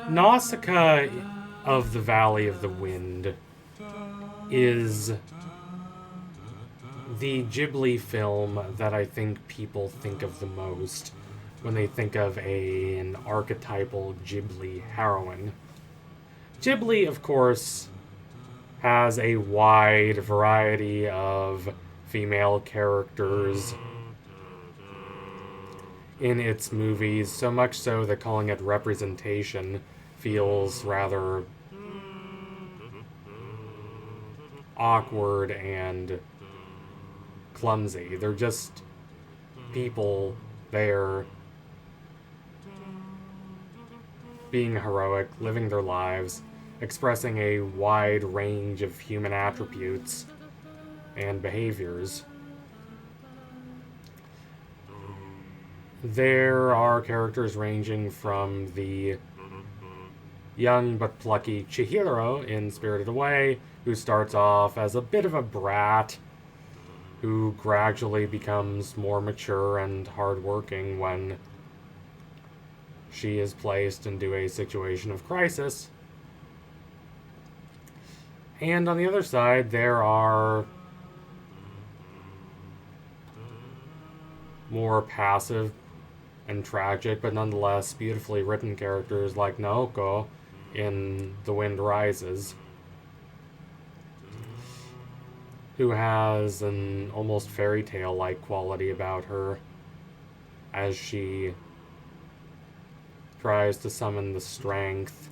Nausicaa of the Valley of the Wind is the Ghibli film that I think people think of the most when they think of an archetypal Ghibli heroine. Ghibli, of course, has a wide variety of female characters in its movies, so much so that calling it representation feels rather awkward and clumsy. They're just people there being heroic, living their lives, expressing a wide range of human attributes and behaviors. There are characters ranging from the young but plucky Chihiro in Spirited Away, who starts off as a bit of a brat, who gradually becomes more mature and hardworking when she is placed into a situation of crisis. And on the other side, there are more passive and tragic, but nonetheless beautifully written characters like Naoko in The Wind Rises, who has an almost fairy tale-like quality about her as she tries to summon the strength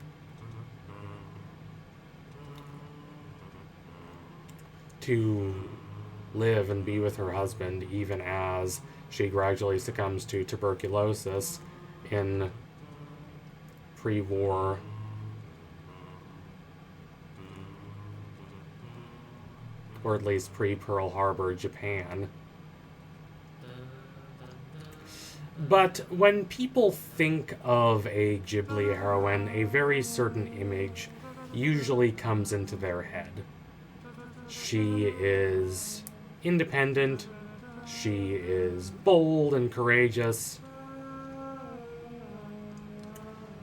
to live and be with her husband, even as she gradually succumbs to tuberculosis in pre-war or at least pre-Pearl Harbor Japan. But when people think of a Ghibli heroine, a very certain image usually comes into their head. She is independent, she is bold and courageous,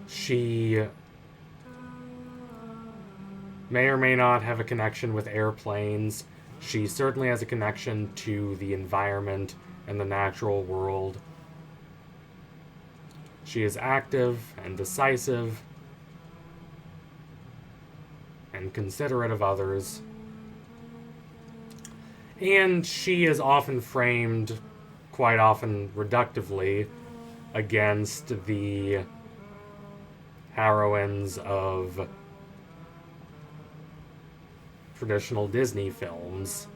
she may or may not have a connection with airplanes. She certainly has a connection to the environment and the natural world. She is active and decisive and considerate of others. And she is often framed, quite often reductively, against the heroines of traditional Disney films,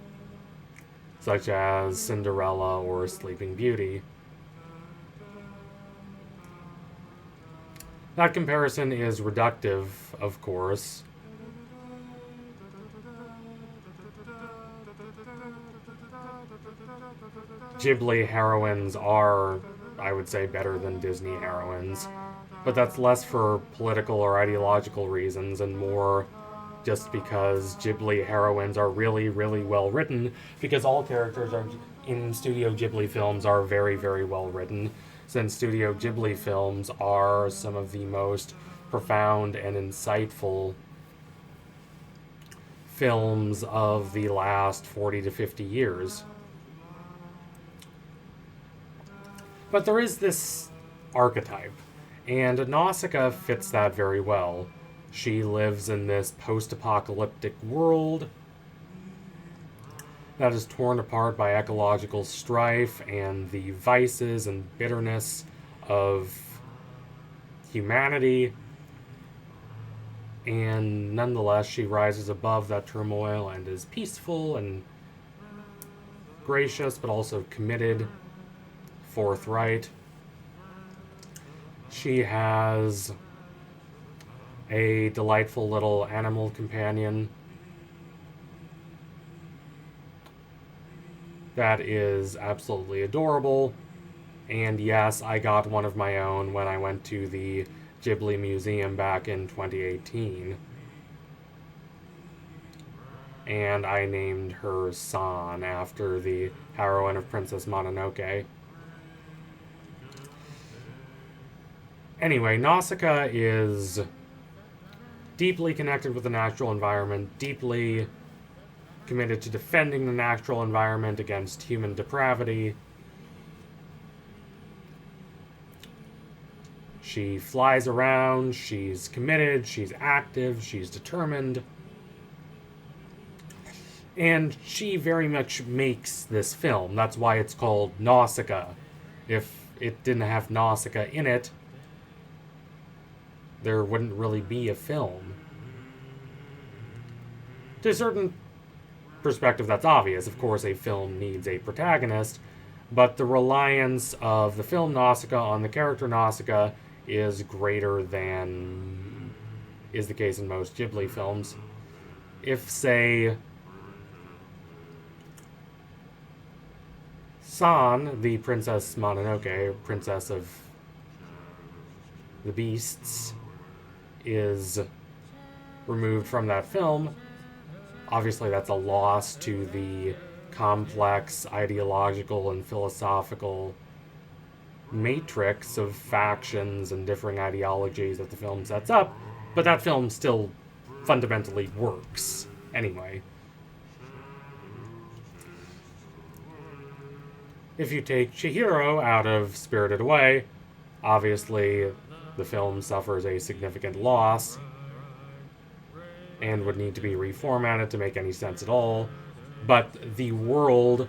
such as Cinderella or Sleeping Beauty. That comparison is reductive, of course. Ghibli heroines are, I would say, better than Disney heroines, but that's less for political or ideological reasons and more just because Ghibli heroines are really, really well written, because all characters in Studio Ghibli films are very, very well written, since Studio Ghibli films are some of the most profound and insightful films of the last 40 to 50 years. But there is this archetype, and Nausicaa fits that very well. She lives in this post-apocalyptic world that is torn apart by ecological strife and the vices and bitterness of humanity. And nonetheless, she rises above that turmoil and is peaceful and gracious, but also committed, forthright. She has a delightful little animal companion that is absolutely adorable. And yes, I got one of my own when I went to the Ghibli Museum back in 2018. And I named her San after the heroine of Princess Mononoke. Anyway, Nausicaa is deeply connected with the natural environment, deeply committed to defending the natural environment against human depravity. She flies around, she's committed, she's active, she's determined. And she very much makes this film. That's why it's called Nausicaa. If it didn't have Nausicaa in it, there wouldn't really be a film. To a certain perspective, that's obvious. Of course, a film needs a protagonist, but the reliance of the film Nausicaa on the character Nausicaa is greater than is the case in most Ghibli films. If, say, San, the Princess Mononoke, Princess of the Beasts, is removed from that film, obviously that's a loss to the complex ideological and philosophical matrix of factions and differing ideologies that the film sets up, but that film still fundamentally works anyway. If you take Chihiro out of Spirited Away, obviously the film suffers a significant loss and would need to be reformatted to make any sense at all, but the world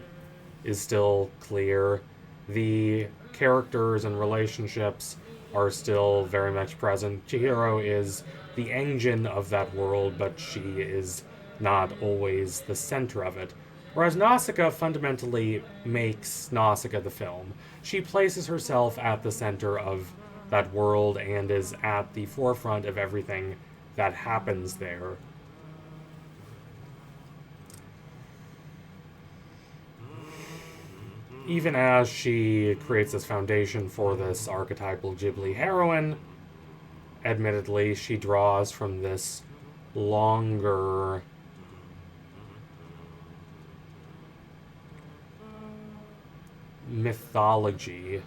is still clear. The characters and relationships are still very much present. Chihiro is the engine of that world, but she is not always the center of it. Whereas Nausicaa fundamentally makes Nausicaa the film. She places herself at the center of that world and is at the forefront of everything that happens there. Even as she creates this foundation for this archetypal Ghibli heroine, admittedly, she draws from this longer mythology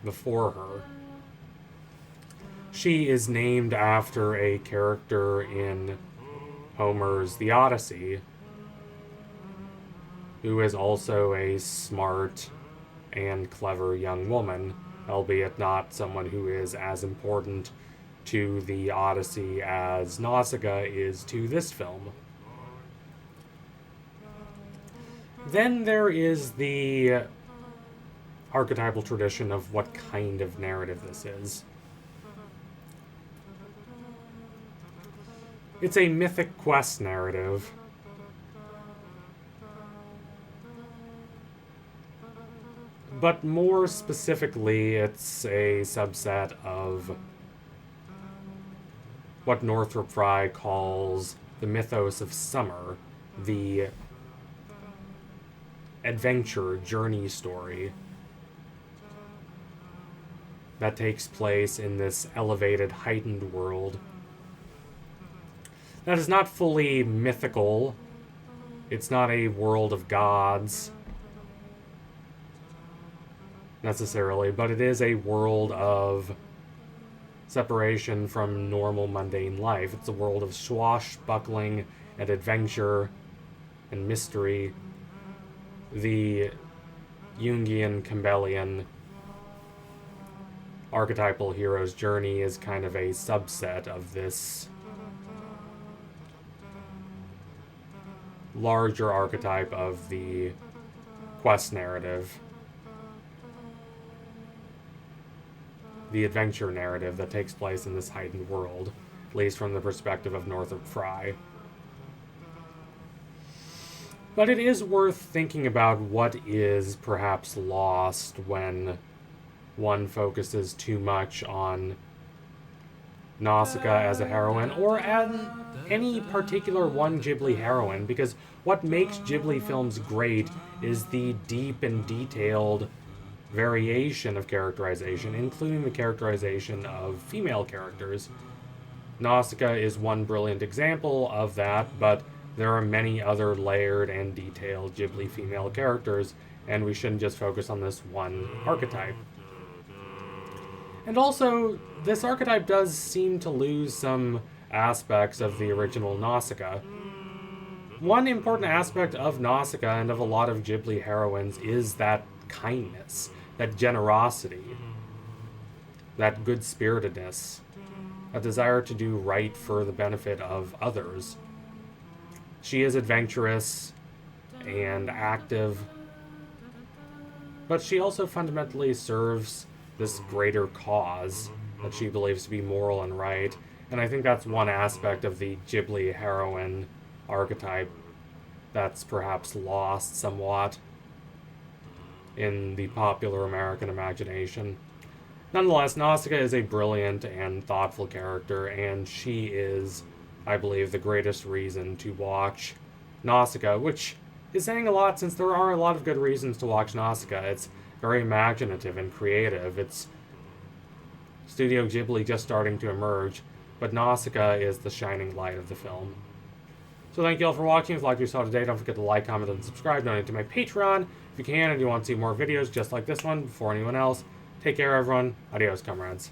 before her. She is named after a character in Homer's The Odyssey, who is also a smart and clever young woman, albeit not someone who is as important to the Odyssey as Nausicaa is to this film. Then there is the archetypal tradition of what kind of narrative this is. It's a mythic quest narrative. But more specifically, it's a subset of what Northrop Frye calls the mythos of summer, the adventure journey story that takes place in this elevated, heightened world that is not fully mythical. It's not a world of gods necessarily, but it is a world of separation from normal mundane life. It's a world of swashbuckling and adventure and mystery. The Jungian Campbellian archetypal hero's journey is kind of a subset of this larger archetype of the quest narrative, the adventure narrative that takes place in this heightened world, at least from the perspective of Northrop Frye. But it is worth thinking about what is perhaps lost when one focuses too much on Nausicaa as a heroine, or any particular one Ghibli heroine, because what makes Ghibli films great is the deep and detailed variation of characterization, including the characterization of female characters. Nausicaa is one brilliant example of that, but there are many other layered and detailed Ghibli female characters, and we shouldn't just focus on this one archetype. And also, this archetype does seem to lose some aspects of the original Nausicaa. One important aspect of Nausicaa and of a lot of Ghibli heroines is that kindness, that generosity, that good-spiritedness, a desire to do right for the benefit of others. She is adventurous and active, but she also fundamentally serves this greater cause that she believes to be moral and right, and I think that's one aspect of the Ghibli heroine archetype that's perhaps lost somewhat in the popular American imagination. Nonetheless, Nausicaa is a brilliant and thoughtful character, and she is, I believe, the greatest reason to watch Nausicaa, which is saying a lot since there are a lot of good reasons to watch Nausicaa. It's very imaginative and creative. It's Studio Ghibli just starting to emerge, but Nausicaa is the shining light of the film. So thank you all for watching. If you liked what you saw today, don't forget to like, comment, and subscribe. Donate to my Patreon if you can, and you want to see more videos just like this one before anyone else. Take care, everyone. Adios, comrades.